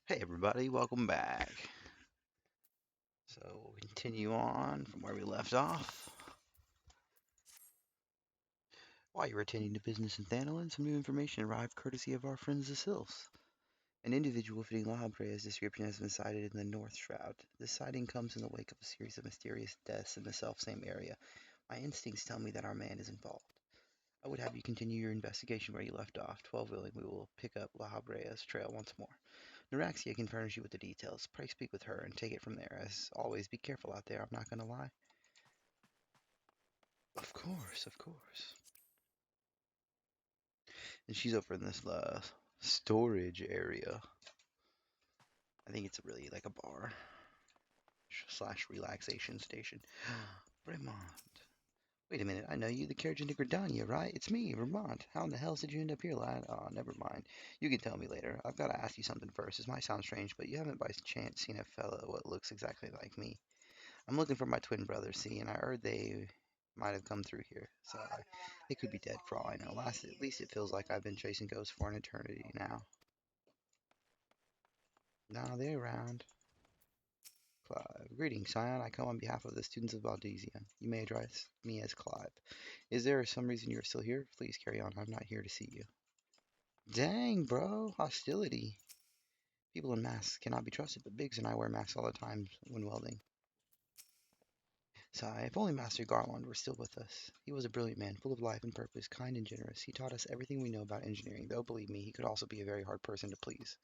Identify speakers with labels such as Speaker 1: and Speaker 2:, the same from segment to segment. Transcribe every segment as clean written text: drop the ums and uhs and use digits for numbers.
Speaker 1: Hey everybody, welcome back. So we'll continue on from where we left off. While you were attending to business in Thanalan, some new information arrived courtesy of our friends the Sylphs. An individual fitting La Habrea's description has been sighted in the North Shroud. This sighting comes in the wake of a series of mysterious deaths in the self-same area. My instincts tell me that our man is involved. I would have you continue your investigation where you left off. 12 willing, we will pick up La Habrea's trail once more. Neuraxia can furnish you with the details. Pray speak with her and take it from there. As always, be careful out there. I'm not going to lie. Of course, of course. And she's over in this storage area. I think it's really like a bar slash relaxation station. Vermont. Wait a minute, I know you, the carriage into Gridania, right? It's me, Vermont. How in the hell did you end up here, lad? Oh, never mind. You can tell me later. I've got to ask you something first. This might sound strange, but you haven't by chance seen a fellow what looks exactly like me. I'm looking for my twin brothers, see, and I heard they might have come through here. So they could be dead for all I know. At least it feels like I've been chasing ghosts for an eternity now. Now they're around. Clive. Greetings, Scion. I come on behalf of the students of Valdezia. You may address me as Clive. Is there some reason you're still here? Please carry on. I'm not here to see you. Dang, bro. Hostility. People in masks cannot be trusted, but Biggs and I wear masks all the time when welding. Sigh, if only Master Garland were still with us. He was a brilliant man, full of life and purpose, kind and generous. He taught us everything we know about engineering, though believe me, he could also be a very hard person to please.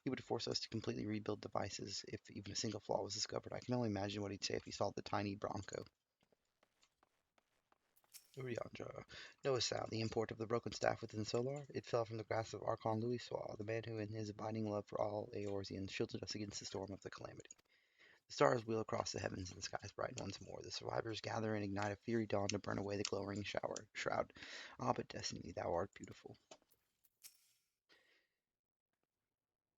Speaker 1: He would force us to completely rebuild devices if even a single flaw was discovered. I can only imagine what he'd say if he saw the tiny Bronco. Uriandra. Knowest thou the import of the broken staff within Solar? It fell from the grasp of Archon Louisoix, the man who, in his abiding love for all Eorzeans, shielded us against the storm of the calamity. The stars wheel across the heavens and the skies brighten once more. The survivors gather and ignite a fiery dawn to burn away the glowing shroud. Ah, but Destiny, thou art beautiful.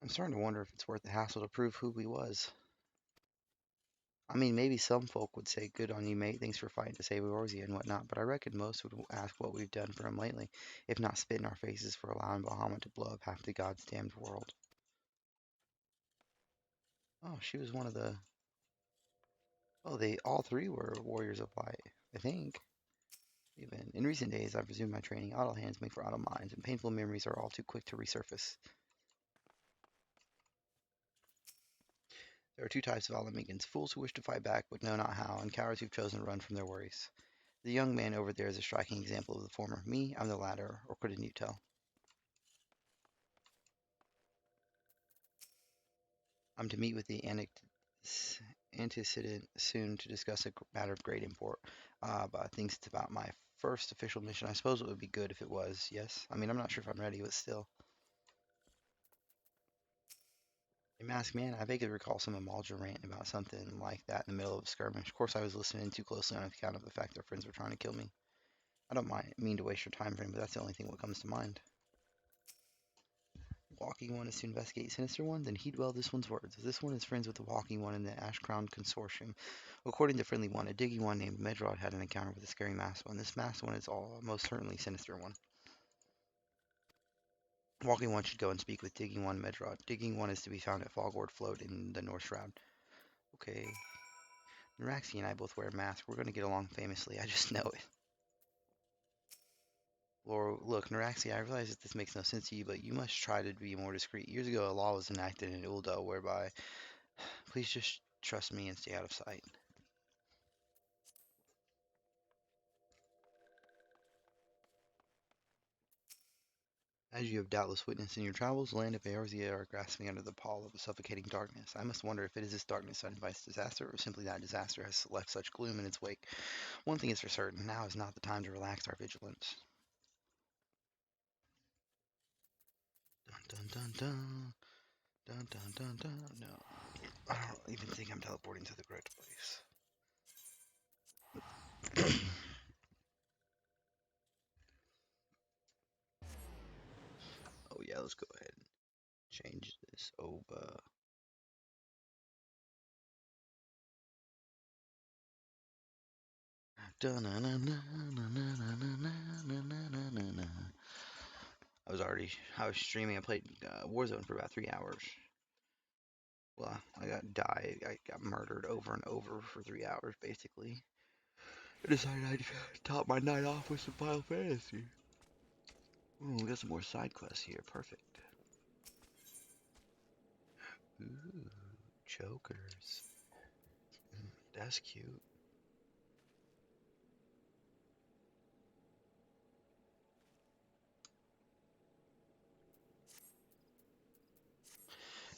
Speaker 1: I'm starting to wonder if it's worth the hassle to prove who he was. I mean, maybe some folk would say, good on you, mate, thanks for fighting to save Eorzea and whatnot, but I reckon most would ask what we've done for him lately, if not spit in our faces for allowing Bahamut to blow up half the god's damned world. Oh, she was one of the... Oh, they all three were warriors of light, I think. Even in recent days, I've resumed my training. Idle hands make for idle minds, and painful memories are all too quick to resurface. There are two types of Alamegans, fools who wish to fight back but know not how, and cowards who've chosen to run from their worries. The young man over there is a striking example of the former. Me, I'm the latter, or couldn't you tell? I'm to meet with the antecedent soon to discuss a matter of great import. But I think it's about my first official mission. I suppose it would be good if it was, yes? I mean, I'm not sure if I'm ready, but still. A masked man, I vaguely recall some Amalja rant about something like that in the middle of a skirmish. Of course, I was listening too closely on account of the fact their friends were trying to kill me. I don't mean to waste your time frame, but that's the only thing that comes to mind. Walking One is to investigate Sinister One, then heed well this one's words. This one is friends with the Walking One in the Ash Crown Consortium. According to Friendly One, a Digging One named Medrod had an encounter with a scary Masked One. This Masked One is most certainly Sinister One. Walking One should go and speak with Digging One Medrod. Digging One is to be found at Fogward Float in the North Shroud. Okay. Naraxi and I both wear masks. We're going to get along famously. I just know it. Or look, Naraxi, I realize that this makes no sense to you, but you must try to be more discreet. Years ago, a law was enacted in Uldo whereby, please just trust me and stay out of sight. As you have doubtless witnessed in your travels, the land of Eorzea are grasping under the pall of a suffocating darkness. I must wonder if it is this darkness that invites disaster, or simply that disaster has left such gloom in its wake. One thing is for certain, now is not the time to relax our vigilance. Dun dun dun dun. Dun dun dun dun. No. I don't even think I'm teleporting to the correct place. Oh yeah, let's go ahead and change this over. I was streaming. I played Warzone for about 3 hours. Well, I got murdered over and over for 3 hours, basically. I decided I'd top my night off with some Final Fantasy. Ooh, we got some more side quests here. Perfect. Ooh, chokers. That's cute.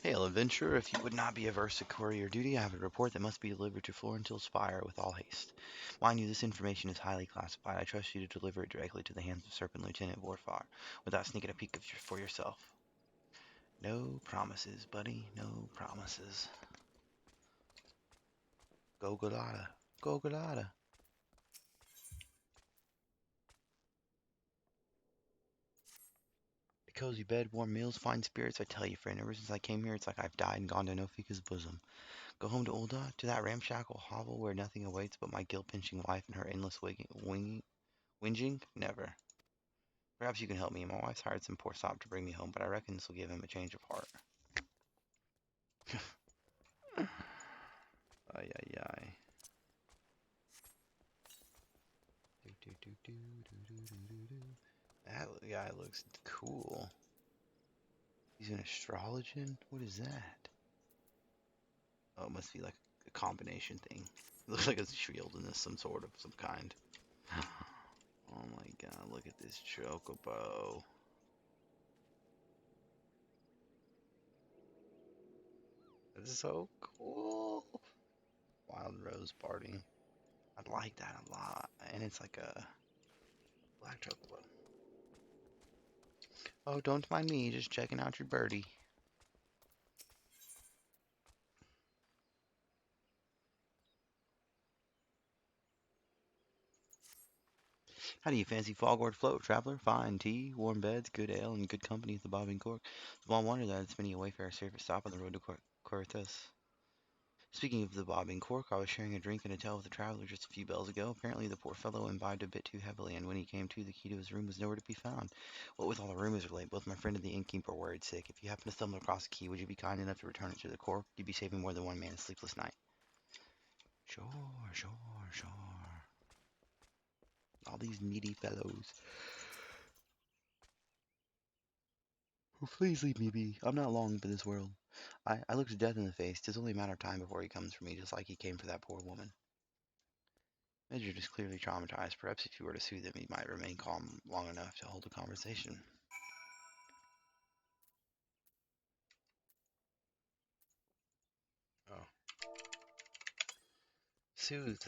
Speaker 1: Hail, adventurer. If you would not be averse to courier duty, I have a report that must be delivered to Florentil's Spire with all haste. Mind you, this information is highly classified. I trust you to deliver it directly to the hands of Serpent Lieutenant Vorfar, without sneaking a peek for yourself. No promises, buddy. No promises. Go Galata. Go Galata. A cozy bed, warm meals, fine spirits. I tell you, friend, ever since I came here, it's like I've died and gone to Nofika's bosom. Go home to Ulda, to that ramshackle hovel where nothing awaits but my guilt-pinching wife and her endless whinging? Never. Perhaps you can help me. My wife's hired some poor sop to bring me home, but I reckon this will give him a change of heart. Ay, ay, ay. That guy looks cool. He's an astrologian? What is that? Oh, it must be like a combination thing. It looks like a shield in this, some kind. Oh my god, look at this chocobo. This is so cool. Wild Rose Party. I like that a lot. And it's like a black chocobo. Oh, don't mind me, just checking out your birdie. How do you fancy Fogward float, traveler? Fine tea, warm beds, good ale, and good company at the Bobbing Cork. Small wonder that it's many a wayfarer safe at stop on the road to Cortes. Speaking of the Bobbing Cork, I was sharing a drink and a tale with a traveler just a few bells ago. Apparently, the poor fellow imbibed a bit too heavily, and when he came to, the key to his room was nowhere to be found. What with all the rumors of late, both my friend and the innkeeper were worried sick. If you happen to stumble across the key, would you be kind enough to return it to the Cork? You'd be saving more than one man's sleepless night. Sure, sure, sure. All these needy fellows. Oh, please leave me be. I'm not long for this world. I looked death in the face. 'Tis only a matter of time before he comes for me, just like he came for that poor woman. Medjord is clearly traumatized. Perhaps if you were to soothe him, he might remain calm long enough to hold a conversation. Oh. Soothe.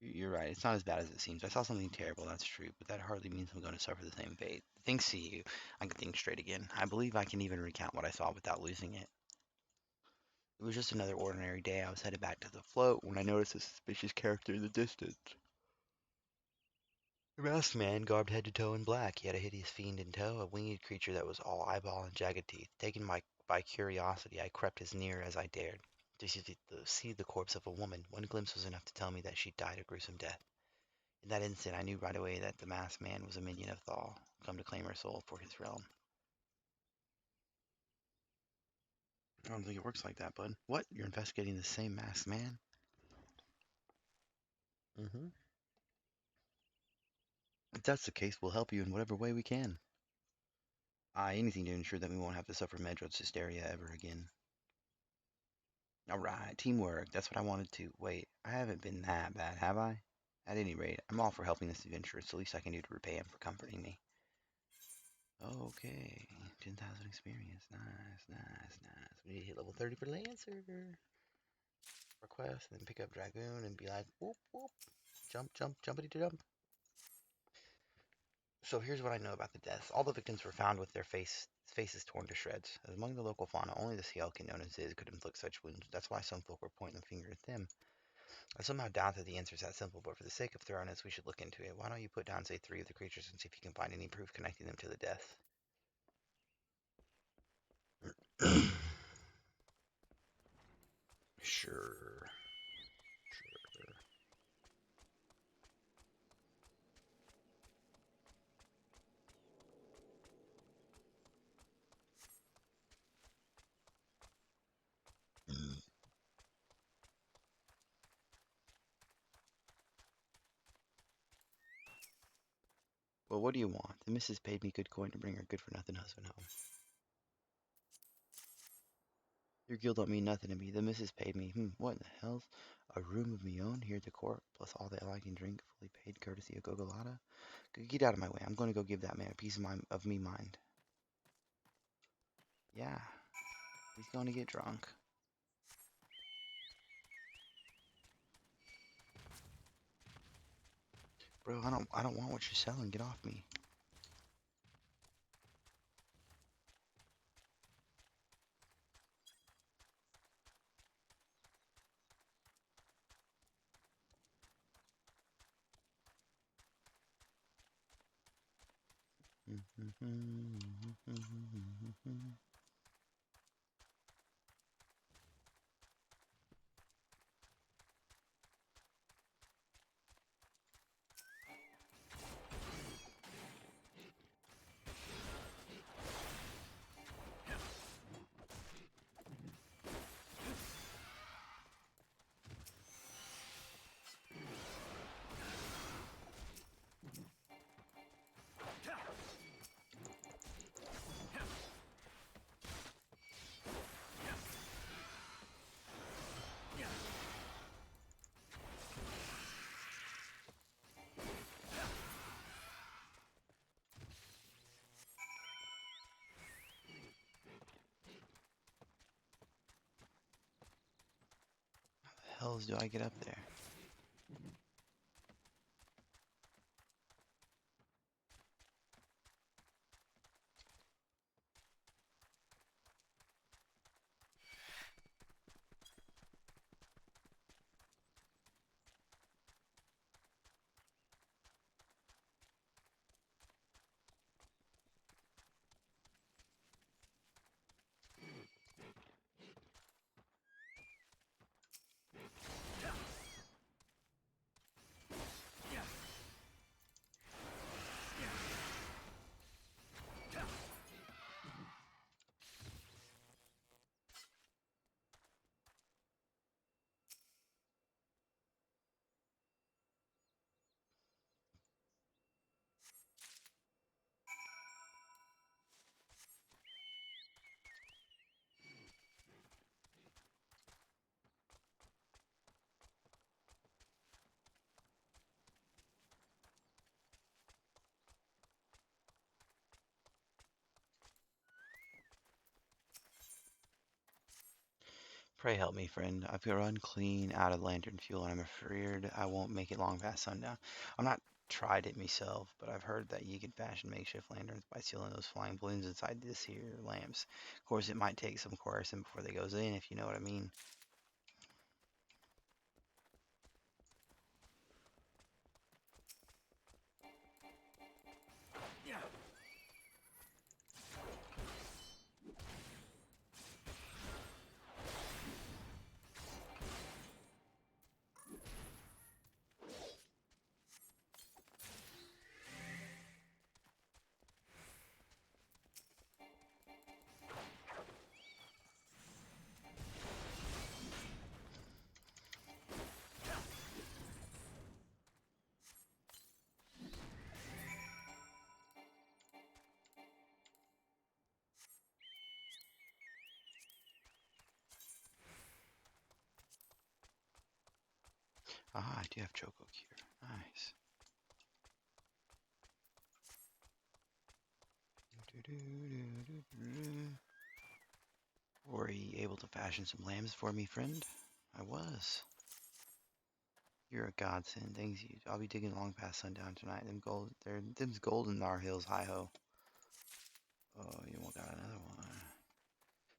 Speaker 1: You're right. It's not as bad as it seems. I saw something terrible, that's true, but that hardly means I'm going to suffer the same fate. Thanks to you, I can think straight again. I believe I can even recount what I saw without losing it. It was just another ordinary day. I was headed back to the float when I noticed a suspicious character in the distance. A masked man, garbed head to toe in black. He had a hideous fiend in tow, a winged creature that was all eyeball and jagged teeth. Taken by curiosity, I crept as near as I dared. To see the corpse of a woman, one glimpse was enough to tell me that she died a gruesome death. In that instant, I knew right away that the masked man was a minion of Thal, come to claim her soul for his realm. I don't think it works like that, bud. What? You're investigating the same masked man? Mm-hmm. If that's the case, we'll help you in whatever way we can. Anything to ensure that we won't have to suffer Medrod's hysteria ever again. Alright, teamwork. That's what I wanted to. Wait, I haven't been that bad, have I? At any rate, I'm all for helping this adventurer. It's the least I can do to repay him for comforting me. Okay, 10,000 experience. Nice, nice, nice. We need to hit level 30 for Lancer. Request, and then pick up Dragoon and be like, whoop, whoop. Jump, jump, jumpity jump. So here's what I know about the deaths. All the victims were found with their faces torn to shreds. As among the local fauna, only the Sielkin known as Ziz could inflict such wounds. That's why some folk were pointing the finger at them. I somehow doubt that the answer is that simple, but for the sake of thoroughness, we should look into it. Why don't you put down, say, 3 of the creatures and see if you can find any proof connecting them to the death? Sure. Sure. Well, what do you want? The missus paid me good coin to bring her good-for-nothing husband home. Your guild don't mean nothing to me. The missus paid me. What in the hell's a room of me own here at the court, plus all that I can drink, fully paid courtesy of Gogolata? Get out of my way. I'm going to go give that man a piece of me mind. Yeah, he's going to get drunk. Bro, I don't want what you're selling. Get off me. How the hells do I get up there? Pray help me, friend. I've run clean out of lantern fuel, and I'm afraid I won't make it long past sundown. I'm not tried it myself, but I've heard that you can fashion makeshift lanterns by sealing those flying balloons inside this here lamps. Of course, it might take some coercing before they goes in, if you know what I mean. Ah, I do have Choco Cure. Nice. Were you able to fashion some lambs for me, friend? I was. You're a godsend. Thanks you. I'll be digging long past sundown tonight. Them's gold in our hills, hi ho. Oh, you got another one.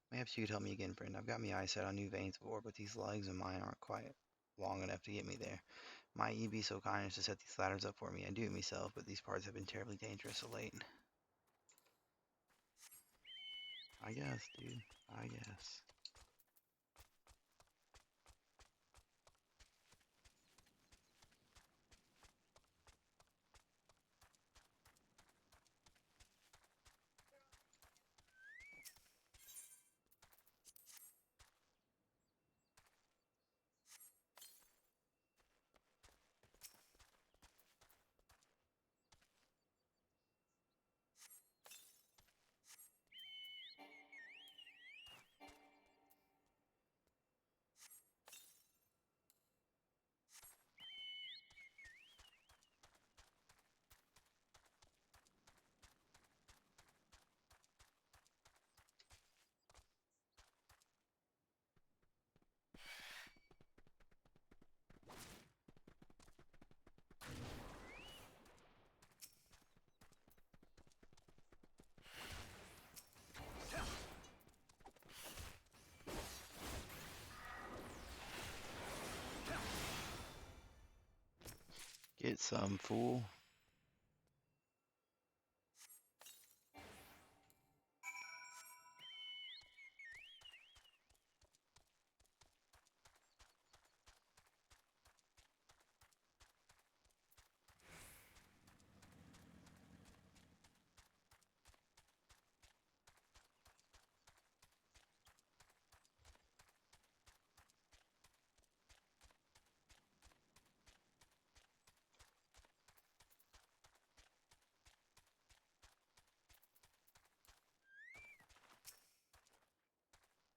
Speaker 1: Perhaps you could help me again, friend. I've got me eyes set on new veins of ore, but these legs of mine aren't quite long enough to get me there. Might you be so kind as to set these ladders up for me? I do it myself, but these parts have been terribly dangerous of late. I guess, dude. I guess. some, fool.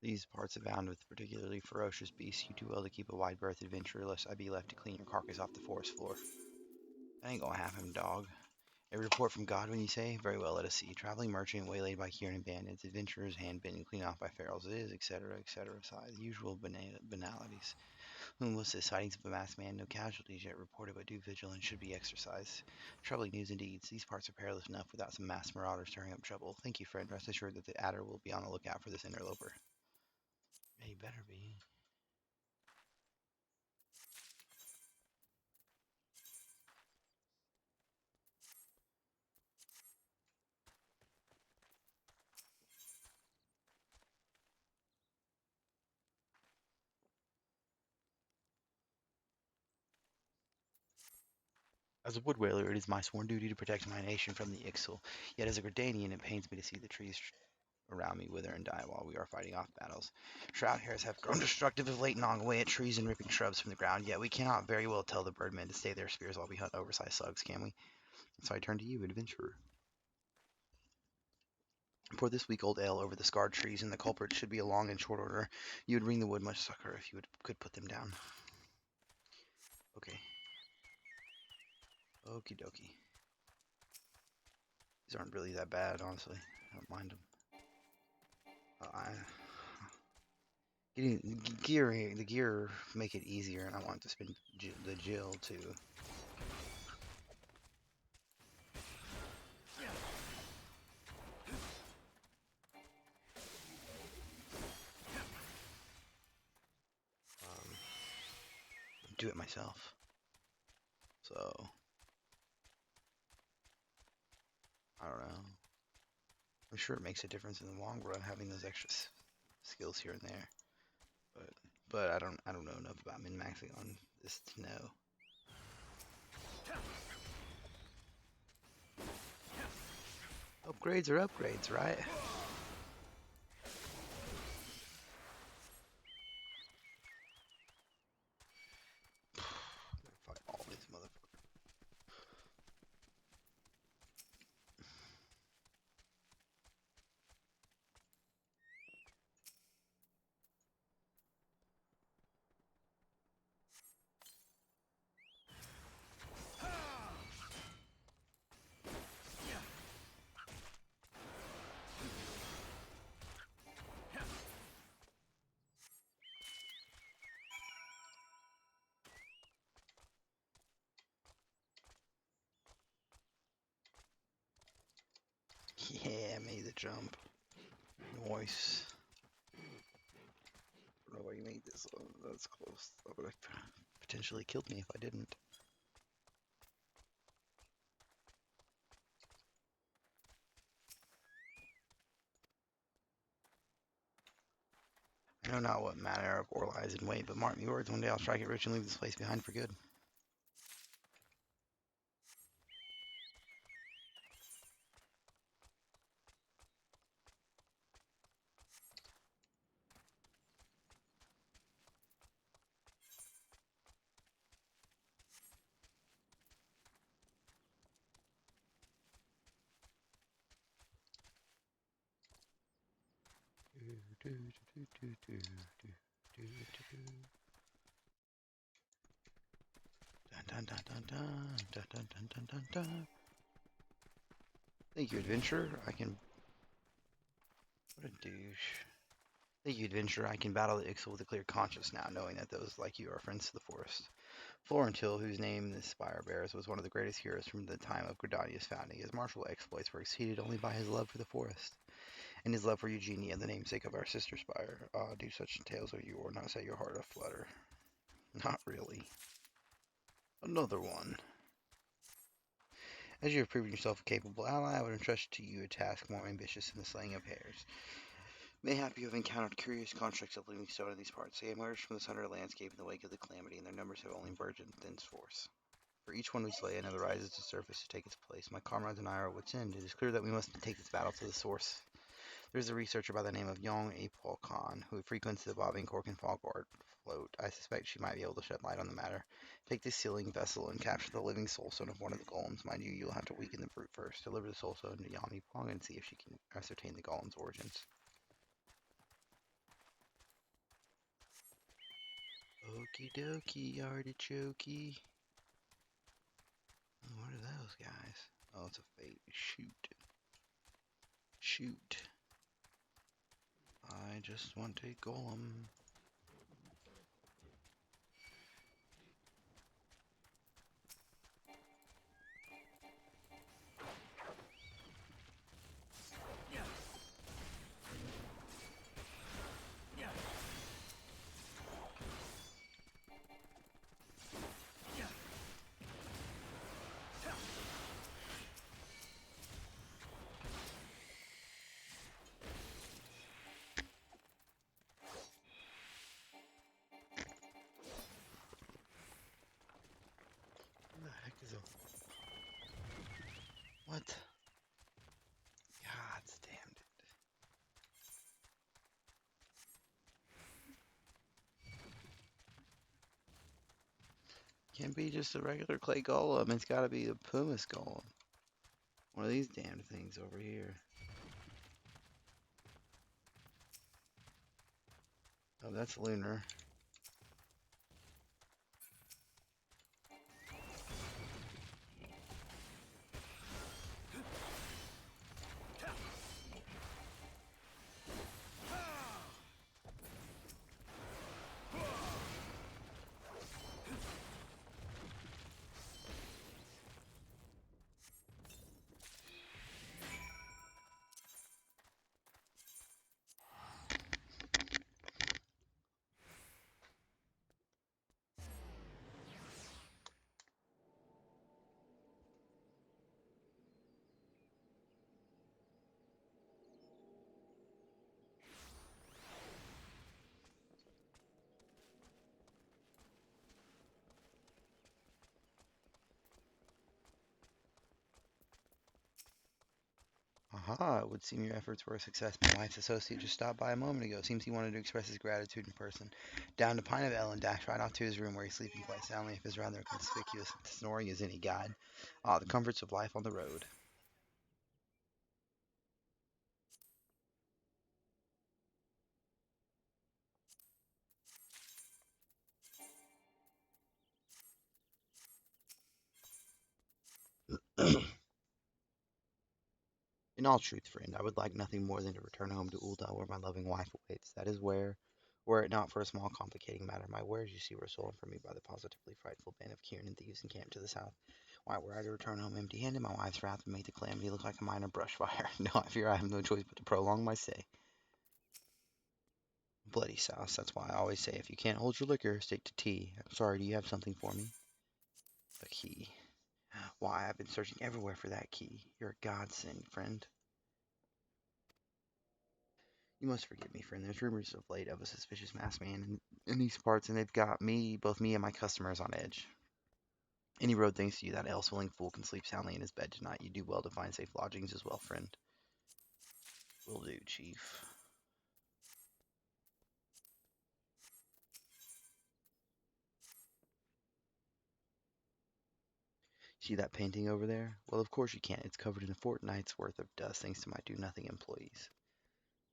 Speaker 1: These parts abound with particularly ferocious beasts. You do well to keep a wide berth, adventurer, lest I be left to clean your carcass off the forest floor. That ain't gonna happen, dog. A report from Godwin, you say? Very well, let us see. Traveling merchant waylaid by Kieran and bandits, adventurers hand-bitten and cleaned off by ferals. It is, etc., etc. The usual banalities. Whom was this? Sightings of a masked man, no casualties yet reported, but due vigilance should be exercised. Troubling news indeed. These parts are perilous enough without some masked marauders stirring up trouble. Thank you, friend. Rest assured that the adder will be on the lookout for this interloper. Yeah, you better be. As a wood whaler, it is my sworn duty to protect my nation from the Ixal. Yet as a Gردanian, it pains me to see the trees around me wither and die while we are fighting off battles. Shroud hares have grown destructive of late, gnawing away at trees and ripping shrubs from the ground, yet we cannot very well tell the birdmen to stay their spears while we hunt oversized slugs, can we? So I turn to you, adventurer. Pour this week-old ale over the scarred trees, and the culprit should be along in short order. You would bring the wood much succor if you could put them down. Okay. Okie dokie. These aren't really that bad, honestly. I don't mind them. Getting the gear make it easier, and I want to spend the Jill too. Do it myself. So I don't know. I'm sure it makes a difference in the long run having those extra skills here and there. But I don't know enough about min-maxing on this to know. Upgrades are upgrades, right? Fuck all these motherfuckers. Yeah, made the jump. Nice. I don't know why you made this. That's close. That would have potentially killed me if I didn't. I know not what manner of ore lies in wait, but mark me words, one day I'll strike it rich and leave this place behind for good. Dun, dun, dun, dun, dun, dun, dun, dun, dun, dun. Thank you, adventurer. I can. What a douche. Thank you, adventurer. I can battle the Ixal with a clear conscience now, knowing that those like you are friends to the forest. Florentil, whose name this spire bears, was one of the greatest heroes from the time of Gridania's founding. His martial exploits were exceeded only by his love for the forest, and his love for Eugenia, the namesake of our sister spire. Ah, do such tales of you, or not set your heart aflutter. Not really. Another one. As you have proven yourself a capable ally, I would entrust to you a task more ambitious than the slaying of hares. Mayhap you have encountered curious constructs of living stone in these parts. They emerged from the sundered landscape in the wake of the calamity, and their numbers have only burgeoned thenceforth. For each one we slay, another rises to surface to take its place. My comrades and I are at wit's end. It is clear that we must take this battle to the source. There is a researcher by the name of Yong Apol Khan who frequents the bobbing cork and fogboard float. I suspect she might be able to shed light on the matter. Take this sealing vessel and capture the living soulstone of one of the golems. Mind you, you'll have to weaken the brute first. Deliver the soulstone to Yami Pong and see if she can ascertain the golem's origins. Okie dokie, artichokey. What are those guys? Oh, it's a fate. Shoot. Shoot. I just want a golem. What the heck is a... What? God damn it. Can't be just a regular clay golem. It's gotta be the pumice golem. One of these damn things over here. Oh, that's lunar. Aha, it would seem your efforts were a success. My wife's associate just stopped by a moment ago. Seems he wanted to express his gratitude in person. Down to Pine of Ellen, dashed right off to his room where he's sleeping quite soundly if his rather conspicuous snoring is any guide. Ah, the comforts of life on the road. In all truth, friend, I would like nothing more than to return home to Ulda where my loving wife awaits. That is where, were it not for a small complicating matter, my wares, you see, were stolen from me by the positively frightful band of Kieran thieves encamped to the south. Why, were I to return home empty-handed, my wife's wrath would make the calamity look like a minor brush fire. No, I fear I have no choice but to prolong my stay. Bloody sauce, that's why I always say, if you can't hold your liquor, stick to tea. I'm sorry, do you have something for me? The key. Why, I've been searching everywhere for that key. You're a godsend, friend. You must forgive me, friend. There's rumors of late of a suspicious masked man in these parts, and they've got me, both me and my customers, on edge. Any road thanks to you, that ale-swilling fool can sleep soundly in his bed tonight. You do well to find safe lodgings as well, friend. Will do, chief. See that painting over there? Well, of course you can't. It's covered in a fortnight's worth of dust thanks to my do-nothing employees.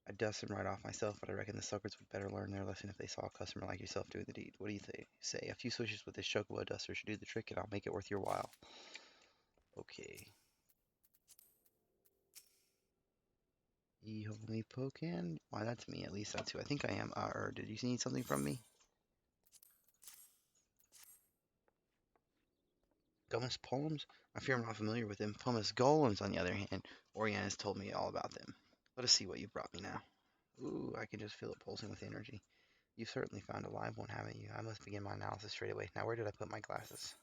Speaker 1: I'd dust them right off myself, but I reckon the suckers would better learn their lesson if they saw a customer like yourself doing the deed. What do you say? A few swishes with this chocobo duster should do the trick, and I'll make it worth your while. Okay. You me Pocan? Why, that's me. At least that's who I think I am. Did you need something from me? Gummus Poems? I fear I'm not familiar with them. Pumice Golems, on the other hand, Oriana has told me all about them. Let us see what you've brought me now. Ooh, I can just feel it pulsing with energy. You've certainly found a live one, haven't you? I must begin my analysis straight away. Now, where did I put my glasses?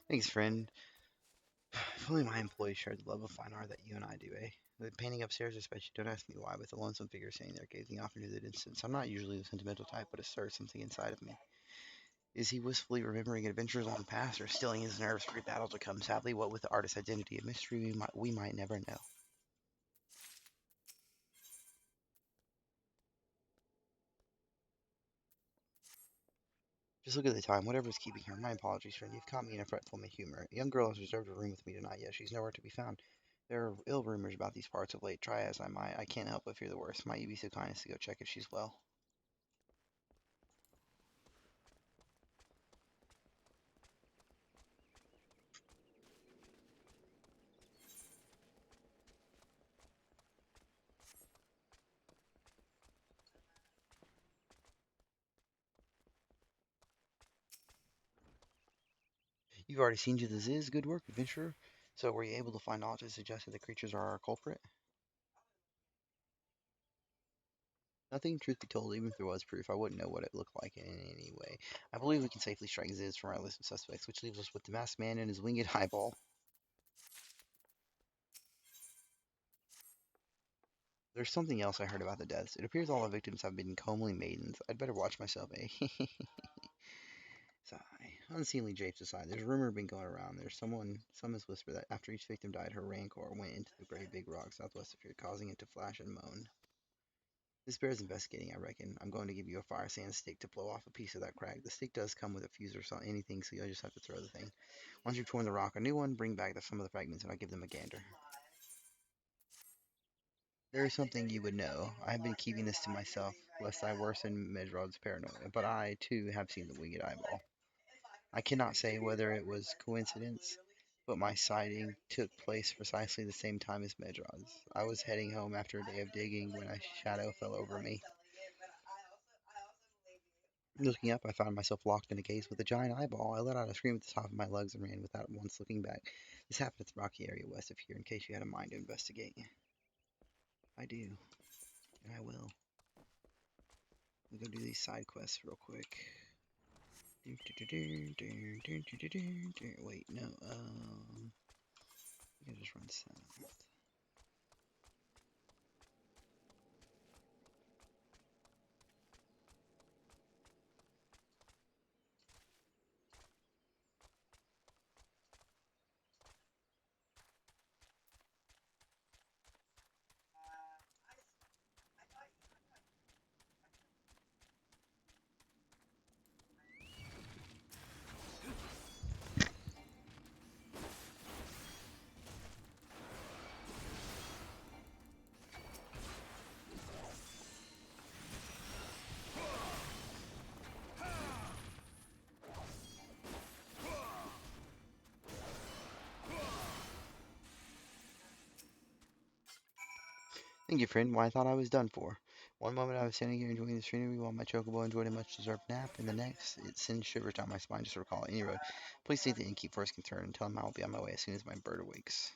Speaker 1: Thanks, friend. If only my employees shared the love of fine art that you and I do, eh? The painting upstairs, especially, don't ask me why, with the lonesome figure standing there gazing off into the distance. I'm not usually the sentimental type, but it stirs something inside of me. Is he wistfully remembering adventures long past, or stilling his nerves for battle to come? Sadly, what with the artist's identity, a mystery we might never know. Just look at the time. Whatever's keeping her. My apologies, friend. You've caught me in a fretful humor. A young girl has reserved a room with me tonight, yet she's nowhere to be found. There are ill rumors about these parts of late. Try as I might, I can't help but fear the worst. Might you be so kind as to go check if she's well? You've already seen to the Ziz. Good work, adventurer. So, were you able to find knowledge that suggested the creatures are our culprit? Nothing, truth be told, even if there was proof, I wouldn't know what it looked like in any way. I believe we can safely strike Ziz from our list of suspects, which leaves us with the masked man and his winged eyeball. There's something else I heard about the deaths. It appears all the victims have been comely maidens. I'd better watch myself, eh? Sigh. Unseemly japes aside, there's a rumor been going around. Some has whispered that after each victim died, her rancor went into the great big rock southwest of here, causing it to flash and moan. This bears investigating, I reckon. I'm going to give you a fire sand stick to blow off a piece of that crag. The stick does come with a fuse or anything, so you'll just have to throw the thing. Once you've torn the rock a new one, bring back some of the fragments and I'll give them a gander. There is something you would know. I have been keeping this to myself, lest I worsen Medrod's paranoia, but I, too, have seen the winged eyeball. I cannot say whether it was coincidence, but my sighting took place precisely the same time as Medrod's. I was heading home after a day of digging when a shadow fell over me. Looking up, I found myself locked in a case with a giant eyeball. I let out a scream at the top of my lungs and ran without once looking back. This happened at the rocky area west of here, in case you had a mind to investigate. I do, and I will. We'll go do these side quests real quick. Wait, no, I gotta just run south. Thank you, friend. Why, I thought I was done for. One moment I was standing here enjoying the scenery while my chocobo enjoyed a much-deserved nap, and the next, it sends shivers down my spine just to recall it. Any road. Please see the innkeep for his concern and tell him I'll be on my way as soon as my bird awakes.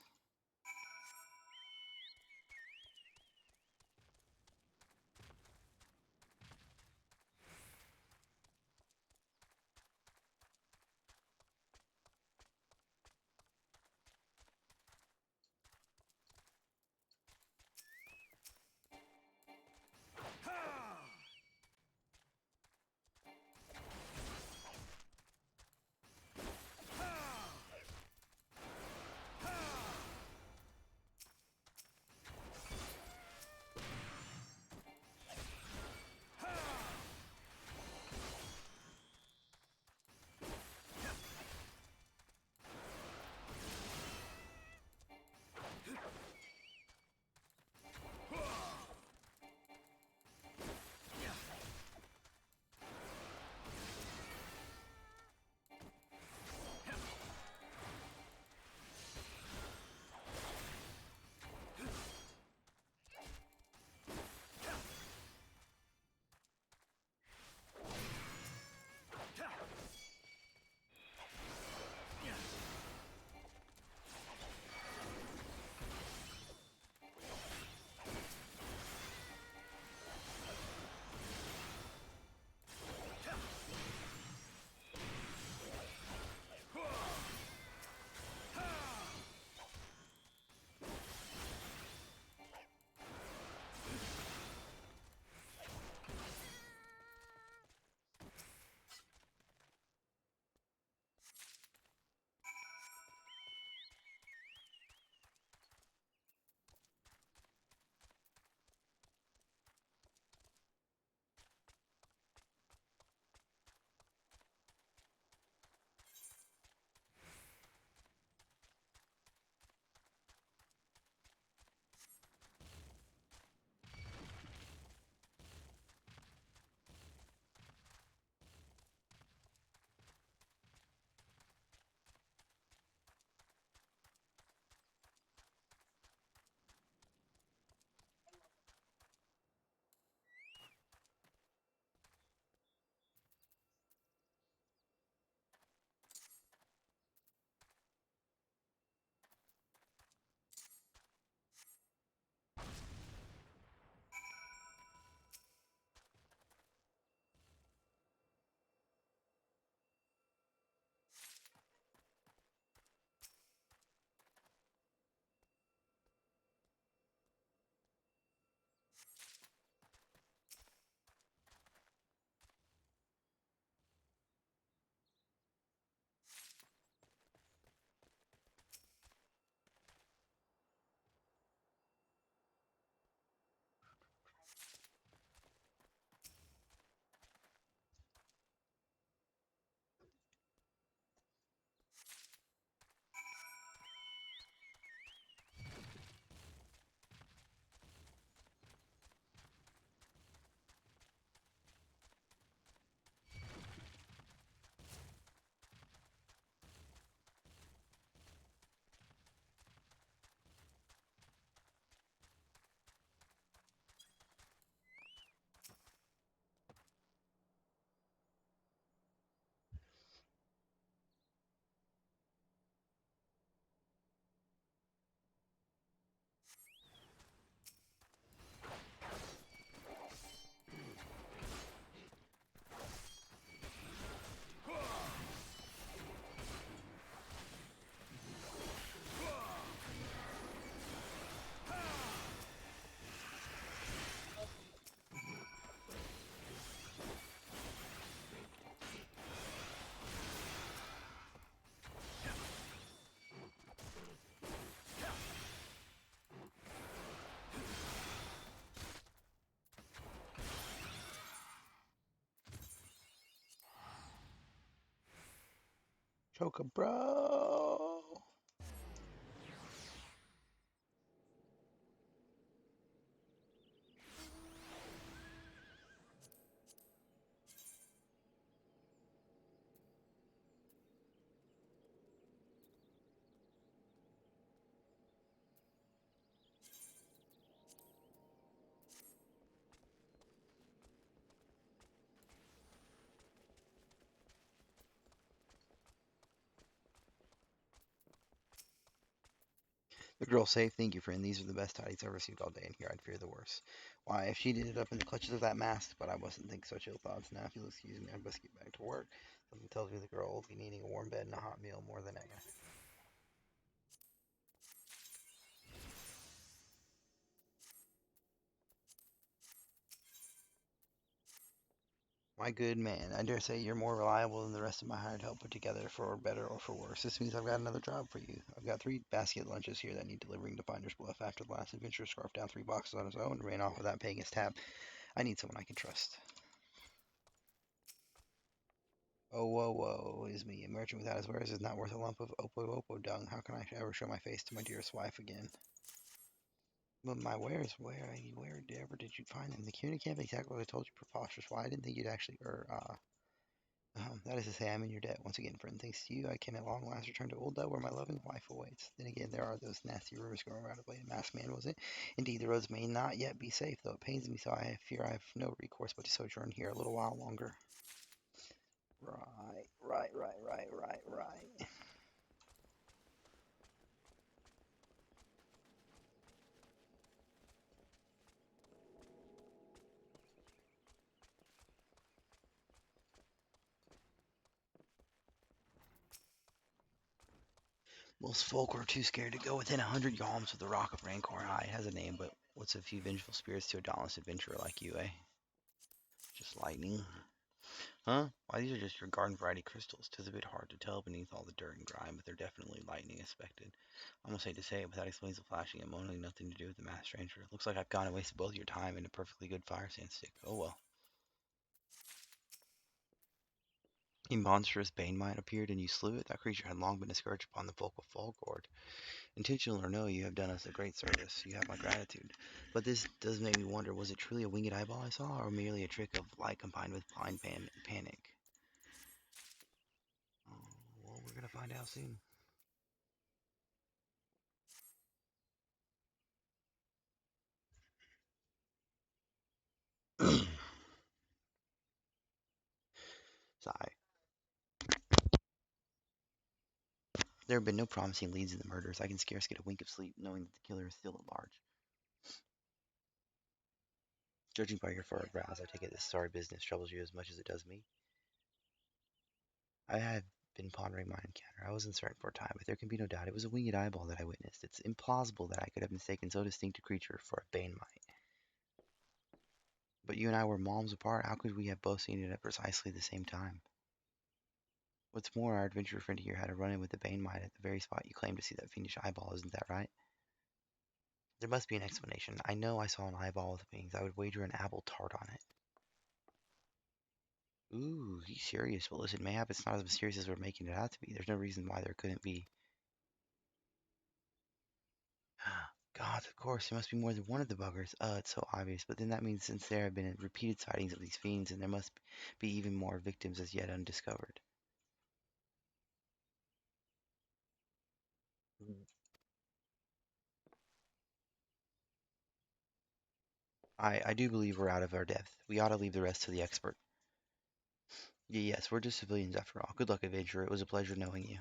Speaker 1: Choke bro. The girl safe. Thank you, friend. These are the best tidings I've received all day, and here I'd fear the worst. Why, if she'd ended up in the clutches of that mask, but I wasn't thinking such ill thoughts. Now, if you'll excuse me, I best get back to work. Something tells me the girl will be needing a warm bed and a hot meal more than ever. My good man, I dare say you're more reliable than the rest of my hired help put together, for better or for worse. This means I've got another job for you. I've got 3 basket lunches here that need delivering to Finder's Bluff. After the last adventure, scarfed down 3 boxes on his own and ran off without paying his tab. I need someone I can trust. Oh, whoa, whoa, is me. A merchant without his wares is not worth a lump of opo dung. How can I ever show my face to my dearest wife again? But my wares, wherever did you find them? The community camp, exactly what I told you, preposterous. Why, I didn't think you'd actually, that is to say, I'm in your debt. Once again, friend, thanks to you, I can at long last return to Old Dell, where my loving wife awaits. Then again, there are those nasty rumors going around of late. A masked man, was it? Indeed, the roads may not yet be safe, though it pains me so I fear I have no recourse but to sojourn here a little while longer. Right. Most folk are too scared to go within 100 yalms of the Rock of Rancor High. It has a name, but what's a few vengeful spirits to a dauntless adventurer like you, eh? Just lightning. Huh? Why, these are just your garden variety crystals. 'Tis a bit hard to tell beneath all the dirt and grime, but they're definitely lightning expected. I almost hate to say it, but that explains the flashing and moaning nothing to do with the masked stranger. Looks like I've gone and wasted both your time and a perfectly good fire sand stick. Oh well. A monstrous bane mite appeared and you slew it. That creature had long been a scourge upon the folk of Falgord. Intentional or no, you have done us a great service. You have my gratitude. But this does make me wonder, was it truly a winged eyeball I saw, or merely a trick of light combined with blind panic? Oh, well, we're gonna find out soon. Sigh. There have been no promising leads in the murders. I can scarce get a wink of sleep, knowing that the killer is still at large. Judging by your furrowed brows, I take it this sorry business troubles you as much as it does me. I had been pondering my encounter. I was uncertain for a time, but there can be no doubt it was a winged eyeball that I witnessed. It's implausible that I could have mistaken so distinct a creature for a bane mite. But you and I were moms apart. How could we have both seen it at precisely the same time? What's more, our adventurer friend here had a run-in with the bane mite at the very spot you claim to see that fiendish eyeball. Isn't that right? There must be an explanation. I know I saw an eyeball with wings. I would wager an apple tart on it. Ooh, he's serious. Well, listen, mayhap it's not as mysterious as we're making it out to be. There's no reason why there couldn't be. God, of course, there must be more than one of the buggers. It's so obvious. But then that means since there have been repeated sightings of these fiends, and there must be even more victims as yet undiscovered. I do believe we're out of our depth. We ought to leave the rest to the expert. Yes, we're just civilians after all. Good luck, adventurer. It was a pleasure knowing you.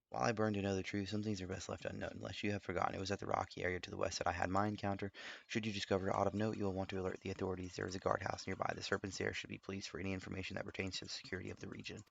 Speaker 1: While I burn to know the truth, some things are best left unknown, unless you have forgotten it was at the rocky area to the west that I had my encounter. Should you discover aught of note, you will want to alert the authorities. There is a guardhouse nearby. The serpents there should be pleased for any information that pertains to the security of the region.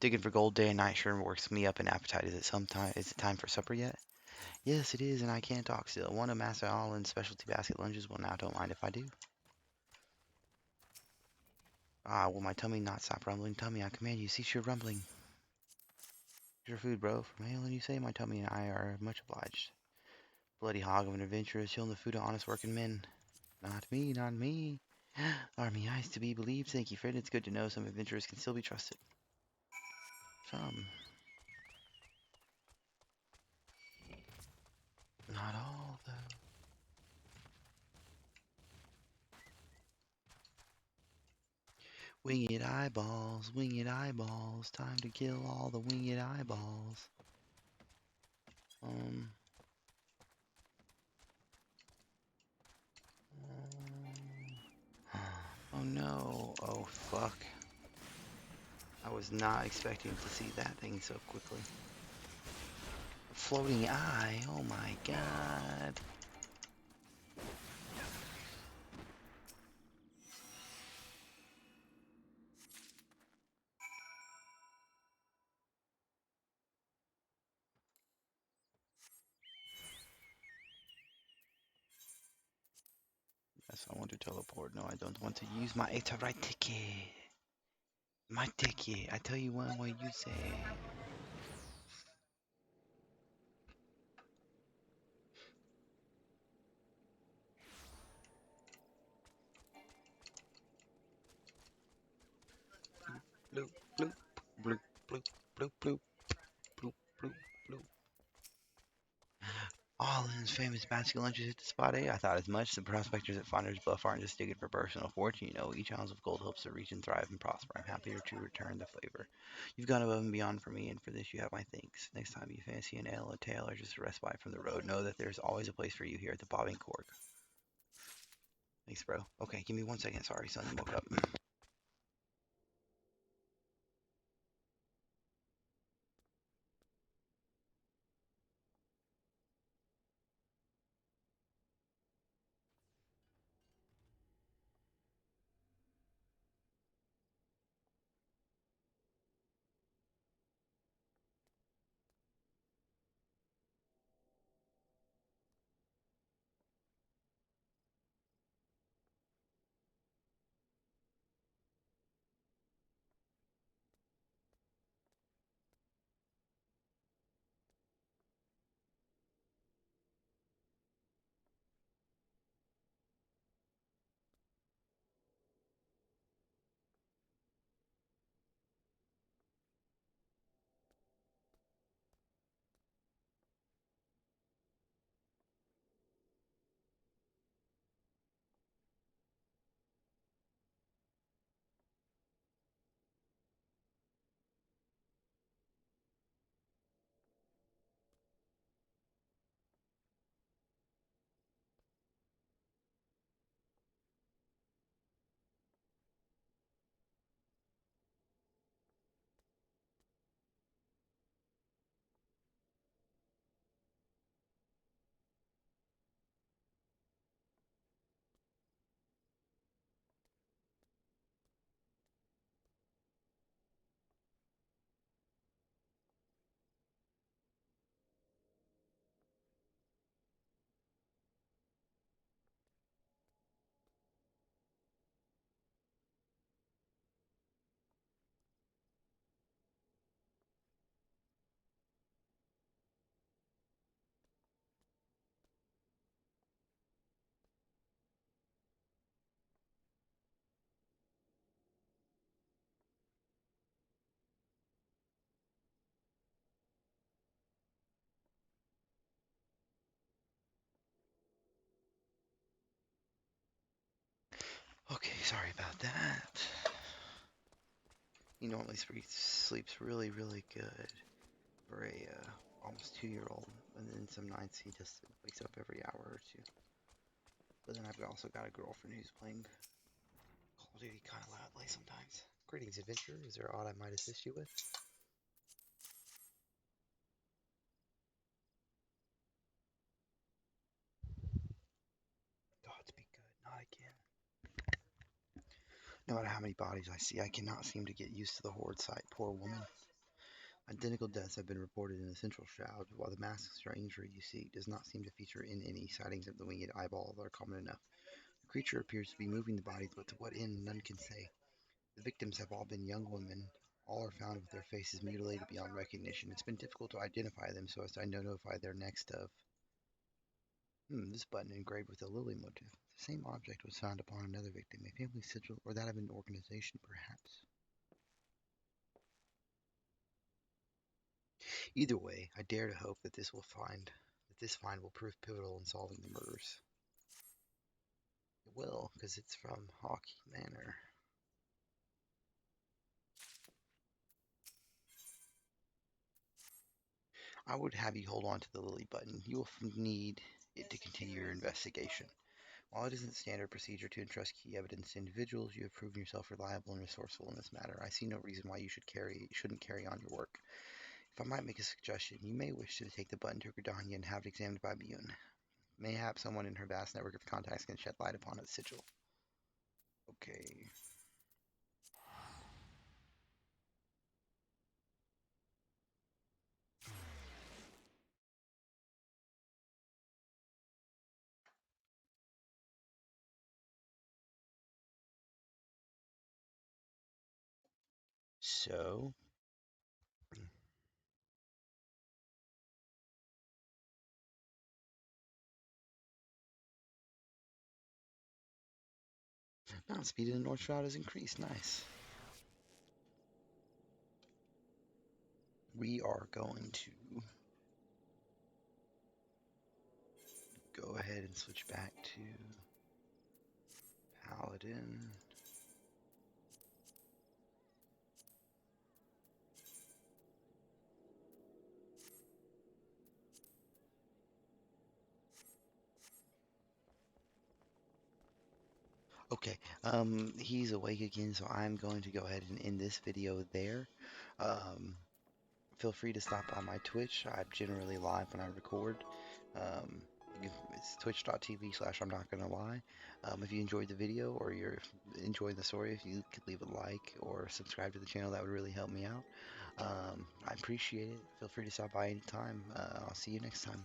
Speaker 1: Digging for gold day and night sure works me up an appetite. Is it time for supper yet? Yes, it is, and I can't talk still. Want to master all in specialty basket lunches? Well, now don't mind if I do. Ah, will my tummy not stop rumbling? Tummy, I command you, cease your rumbling. Here's your food, bro. From hailing you say, my tummy and I are much obliged. Bloody hog of an adventurer, shilling the food of honest working men. Not me, not me. Army eyes to be believed. Thank you, friend. It's good to know some adventurers can still be trusted. Some. Not all, though. Winged eyeballs, winged eyeballs. Time to kill all the winged eyeballs. Um. Oh no. Oh fuck. I was not expecting to see that thing so quickly. Floating eye. Oh my god. Yes, I want to teleport. No, I don't want to use my right ticket. My ticket. I tell you one what you say. Bloop, bloop, bloop, bloop, bloop, bloop, bloop, bloop, bloop. All in his famous basket lunches hit the spot, eh? I thought as much. The prospectors at Founder's Bluff aren't just digging for personal fortune, you know. Each ounce of gold helps to reach and thrive and prosper. I'm happier to return the flavor. You've gone above and beyond for me, and for this you have my thanks. Next time you fancy an ale, a tail, or just a respite from the road, know that there's always a place for you here at the Bobbing Cork. Thanks, bro. Okay, give me 1 second. Sorry, son, woke up. Okay, sorry about that. He normally sleeps really, really good for a almost 2-year-old, and then some nights he just wakes up every hour or two. But then I've also got a girlfriend who's playing Call of Duty kind of loudly sometimes. Greetings, adventurer. Is there aught I might assist you with? Gods be good, not again. No matter how many bodies I see, I cannot seem to get used to the horde sight. Poor woman. Identical deaths have been reported in the central shroud, while the mass stranger you seek does not seem to feature in any sightings of the winged eyeball that are common enough. The creature appears to be moving the bodies, but to what end, none can say. The victims have all been young women. All are found with their faces mutilated beyond recognition. It's been difficult to identify them so as to notify their next of. This button engraved with a lily motif. The same object was found upon another victim, a family sigil, or that of an organization, perhaps. Either way, I dare to hope that this find will prove pivotal in solving the murders. It will, because it's from Hawkeye Manor. I would have you hold on to the lily button. You will need it to continue your investigation. While it isn't standard procedure to entrust key evidence to individuals, you have proven yourself reliable and resourceful in this matter. I see no reason why you shouldn't carry on your work. If I might make a suggestion, you may wish to take the button to Gridania and have it examined by Bune. Mayhap someone in her vast network of contacts can shed light upon its sigil. Okay. So, now speed in the North Shroud has increased. Nice. We are going to go ahead and switch back to Paladin. Okay, he's awake again, so I'm going to go ahead and end this video there. Um, Feel free to stop by my Twitch. I'm generally live when I record. Um, it's twitch.tv/ I'm not gonna lie. If you enjoyed the video or you're enjoying the story, if you could leave a like or subscribe to the channel, that would really help me out. I appreciate it. Feel free to stop by anytime. I'll see you next time.